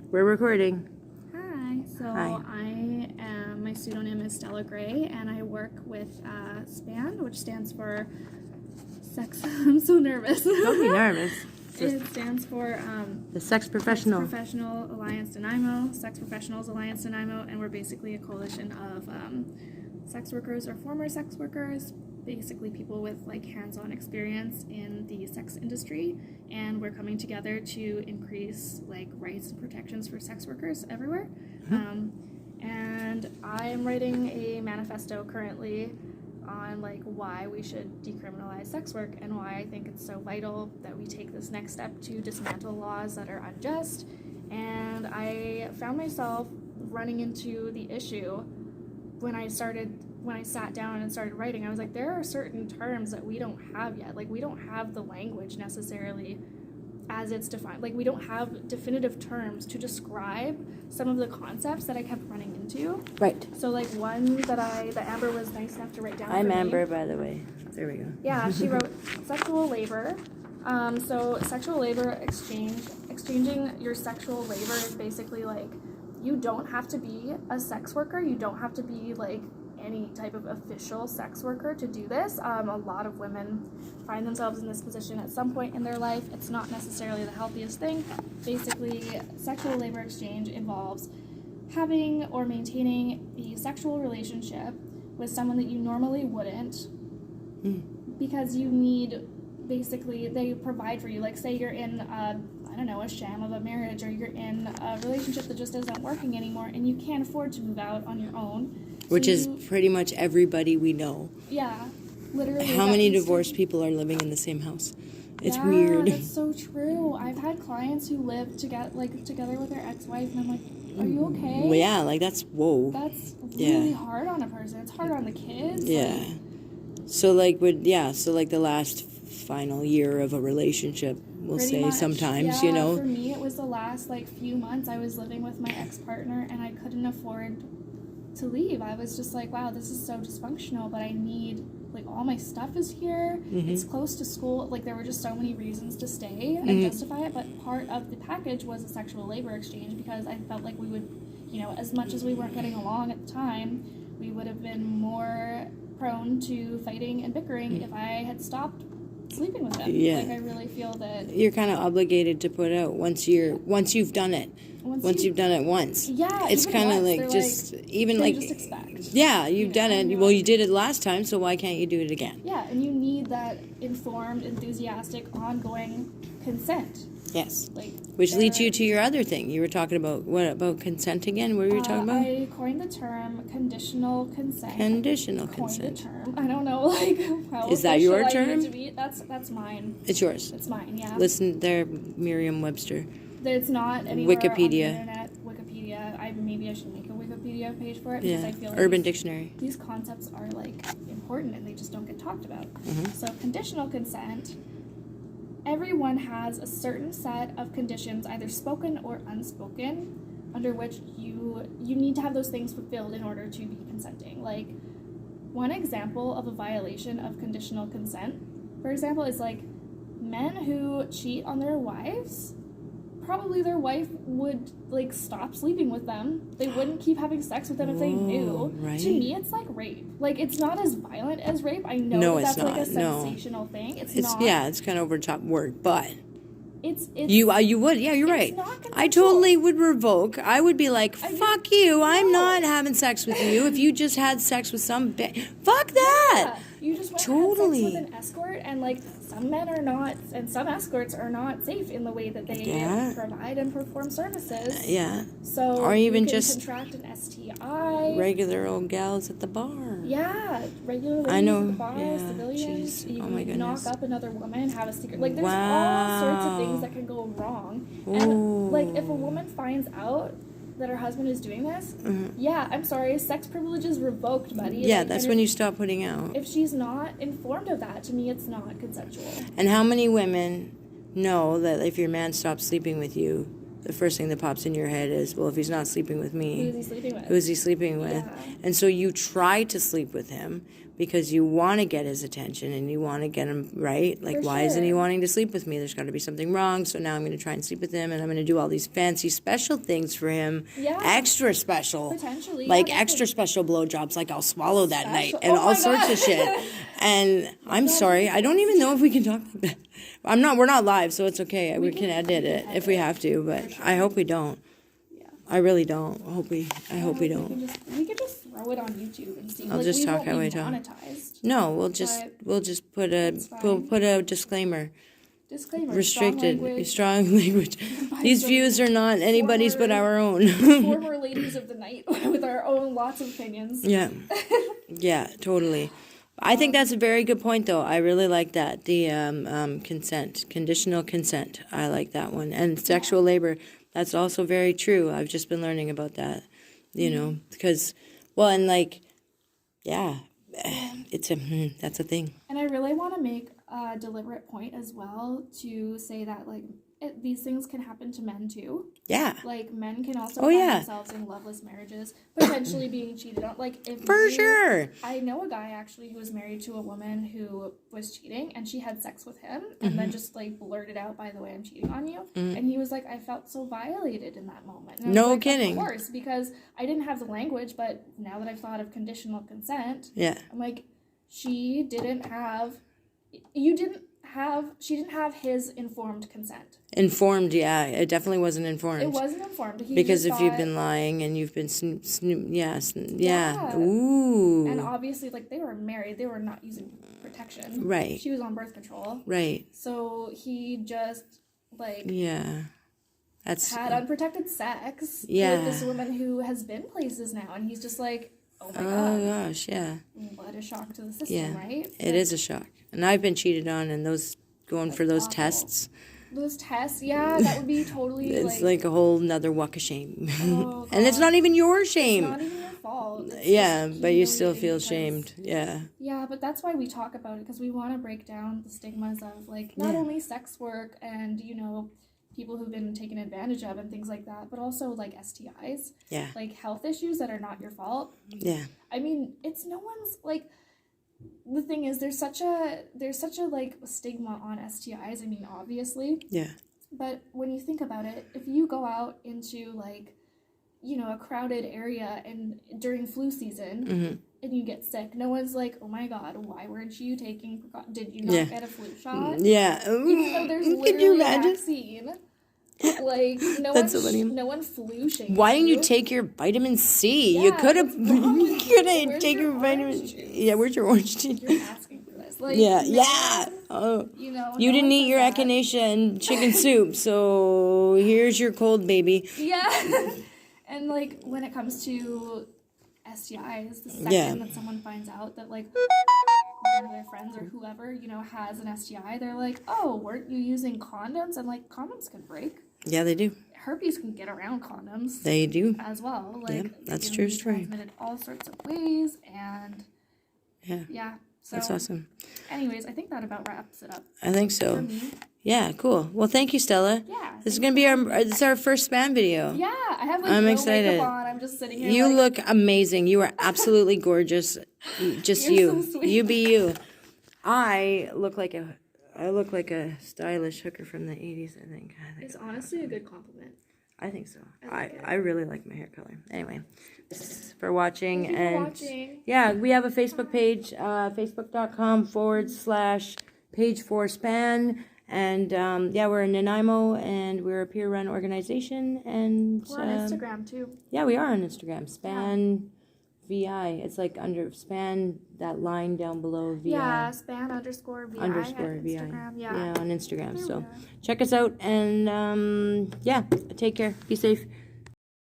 We're recording. Hi. So Hi. my pseudonym is Stella Gray, and I work with SPAN, which stands for sex. I'm so nervous. Don't be nervous. It stands for The Sex Professional. Sex Professional Alliance Nanaimo, Sex Professionals Alliance Nanaimo, and we're basically a coalition of sex workers or former sex workers, basically people with like hands-on experience in the sex industry, and we're coming together to increase like rights and protections for sex workers everywhere. And I am writing a manifesto currently on like why we should decriminalize sex work and why I think it's so vital that we take this next step to dismantle laws that are unjust. And I found myself running into the issue when I sat down and started writing. I was like, there are certain terms that we don't have yet. Like, we don't have the language necessarily as it's defined. Like, we don't have definitive terms to describe some of the concepts that I kept running into. Right. So, like, one that Amber was nice enough to write down I'm for me. Amber, by the way. There we go. Yeah, she wrote sexual labor. So sexual labor exchanging your sexual labor is basically like, you don't have to be a sex worker. You don't have to be like any type of official sex worker to do this. A lot of women find themselves in this position at some point in their life. It's not necessarily the healthiest thing. Basically, sexual labor exchange involves having or maintaining a sexual relationship with someone that you normally wouldn't, because you need, basically, they provide for you. Like, say you're in a sham of a marriage, or you're in a relationship that just isn't working anymore and you can't afford to move out on your own. Which is pretty much everybody we know. Yeah, literally. How many divorced people are living in the same house? It's yeah, weird. That's so true. I've had clients who live together with their ex-wife, and I'm like, are you okay? Well, yeah, like that's, whoa. That's really hard on a person. It's hard on the kids. Yeah. So the last final year of a relationship, we'll Pretty say much. sometimes, For me, it was the last few months I was living with my ex-partner, and I couldn't afford to leave. I was just like, wow, this is so dysfunctional, but I need, all my stuff is here. It's close to school. There were just so many reasons to stay and justify it, but part of the package was a sexual labor exchange, because I felt like we would, as much as we weren't getting along at the time, we would have been more prone to fighting and bickering if I had stopped sleeping with him. Yeah. I really feel that you're kind of obligated to put out once you've done it. Once you've done it once. Yeah, it's kind of they just expect. Yeah, you've done it. Well, you did it last time, so why can't you do it again? Yeah, and you need that informed, enthusiastic, ongoing consent. Yes. Which leads you to your other thing. You were talking about, what about consent again? What were you talking about? I coined the term conditional consent. Conditional consent. consent. Coined the term. I don't know, how is that your I term? need to be. That's mine. It's yours. It's mine. Yeah. Listen there, Merriam-Webster. It's not anywhere Wikipedia. on the internet. Wikipedia. Maybe I should make a Wikipedia page for it, because I feel like Urban Dictionary. These concepts are important, and they just don't get talked about. So conditional consent. Everyone has a certain set of conditions, either spoken or unspoken, under which you need to have those things fulfilled in order to be consenting. One example of a violation of conditional consent, for example, is men who cheat on their wives. Probably their wife would stop sleeping with them. They wouldn't keep having sex with them if they knew. Right. To me, it's like rape. It's not as violent as rape. I know that's a sensational thing. It's not. Yeah, it's kind of over the top word, but it's you would. Yeah, you're right. Not I totally would revoke. I would be like, fuck you. I'm not having sex with you. If you just had sex with some fuck that. Yeah. You just went totally. and had sex with an escort, and some men are not, and some escorts are not safe in the way that they provide and perform services. Yeah. So or even you can just contract an STI. Regular old gals at the bar. Yeah, regular ladies I know. at the bar, Yeah. civilians. Jeez. You Oh my can knock goodness. up another woman, have a secret. There's all sorts of things that can go wrong. Ooh. And if a woman finds out that her husband is doing this, yeah, I'm sorry, sex privilege is revoked, buddy. Yeah, that's when you stop putting out. If she's not informed of that, to me, it's not consensual. And how many women know that if your man stops sleeping with you, the first thing that pops in your head is, well, if he's not sleeping with Who me, is he sleeping with? who is he sleeping with? Yeah. And so you try to sleep with him because you want to get his attention and you want to get him right. Like, For why isn't he sure. wanting to sleep with me? There's got to be something wrong. So now I'm going to try and sleep with him, and I'm going to do all these fancy special things for him. Yeah. Extra special. Potentially. Like yeah, extra special blowjobs, like I'll swallow that night Special. and Oh all my sorts God. of shit. And I'm sorry, I don't even know if we can talk like that. We're not live, so it's okay. We can edit it if we have to, but sure. I hope we don't. Yeah. I really don't. I hope we don't. We could just throw it on YouTube and see. I'll like, just we talk won't how be I talk. monetized. No, But we'll just put a disclaimer. Disclaimer. Restricted, strong language. By These some views are not anybody's but former- our own. Former ladies of the night with our own lots of opinions. Yeah. Yeah, totally. I think that's a very good point, though. I really like that. The consent, conditional consent. I like that one. And sexual labor, that's also very true. I've just been learning about that, you know, because, well, and like, yeah, that's a thing. And I really want to make a deliberate point as well to say that, like, these things can happen to men too. Yeah. Like, men can also Oh, find yeah. themselves in loveless marriages, potentially being cheated on. Like, if For sure. I know a guy actually who was married to a woman who was cheating, and she had sex with him, and then just like blurted out, "By the way, I'm cheating on you." And he was like, "I felt so violated in that moment." And I was No like, kidding. Of course, because I didn't have the language, but now that I've thought of conditional consent, Yeah. I'm like, she didn't have his informed consent. Informed, yeah. It definitely wasn't informed. It wasn't informed. He Because just if you've thought- been lying and you've been yeah. Yeah. Ooh. and obviously, like, they were married, they were not using protection. Right. She was on birth control. Right. So he just, like, Yeah. That's had unprotected sex Yeah. with this woman who has been places now, and he's just like, oh my oh god, gosh, yeah. what a shock to the system, Yeah. right? It is a shock. And I've been cheated on, and going for those awful. tests, Those tests, yeah, that would be totally it's like a whole nother walk of shame. Oh, And it's God. not even your It's shame. not even your fault. It's Yeah, just but you still humiliating feel because- shamed. Yeah. Yeah, but that's why we talk about it, because we want to break down the stigmas of, like, not Yeah. only sex work and, you know, people who've been taken advantage of and thing like that, but also, like, STIs, Yeah. like health issues that are not your fault. Yeah. I mean, it's no one's, like, the thing is, there's such a like stigma on STIs. I mean, obviously, Yeah. but when you think about it, if you go out into, like, you know, a crowded area and during flu season Mhm. and you get sick, no one's like, oh my god, why weren't you taking did you not Yeah. get a flu shot? Yeah. Even though there's Could you literally a imagine? vaccine. Like, That's so funny. no one flu shamed Why didn't you take your vitamin C? You Yeah, could have. what's wrong You with could you? have Where's taken your your vitamin. orange juice? Yeah, where's your orange juice? You're asking for this. Like, Yeah, no yeah. one- Oh, You know, you no didn't one eat says your that. echinacea and chicken soup, so here's your cold baby. Yeah. And, like, when it comes to STIs, the second Yeah. that someone finds out that, like, one of their friends or whoever, you know, has an STI, they're like, oh, weren't you using condoms? And, like, condoms can break. Yeah, they do. Herpes can get around condoms They do. as well. Like, Yep, they that's can true be story. transmitted all sorts of ways, and Yeah, yeah. So, that's awesome. anyways, I think that about wraps it up I think for so. me. Yeah, cool. Well, thank you, Stella. Yeah. This is gonna be our first span video. Yeah, I have, like, I'm no excited. makeup on. I'm just sitting here. You like, look amazing. You are absolutely gorgeous. Just You're you. so sweet. You be you. I look like a stylish hooker from the 80s, I think. It's honestly a good compliment. I think so. I like it. I really like my hair color. Anyway, thanks for watching. Thank you for and watching. yeah, we have a Facebook page, facebook.com/page4span. And yeah, we're in Nanaimo, and we're a peer-run organization. And We're on Instagram too. yeah, we are on Instagram. Span VI. It's like under span that line down below VI. Yeah, span underscore VI Underscore at VI. Instagram. Yeah, Yeah. on Instagram. There So we are. check us out, and yeah, take care. Be safe.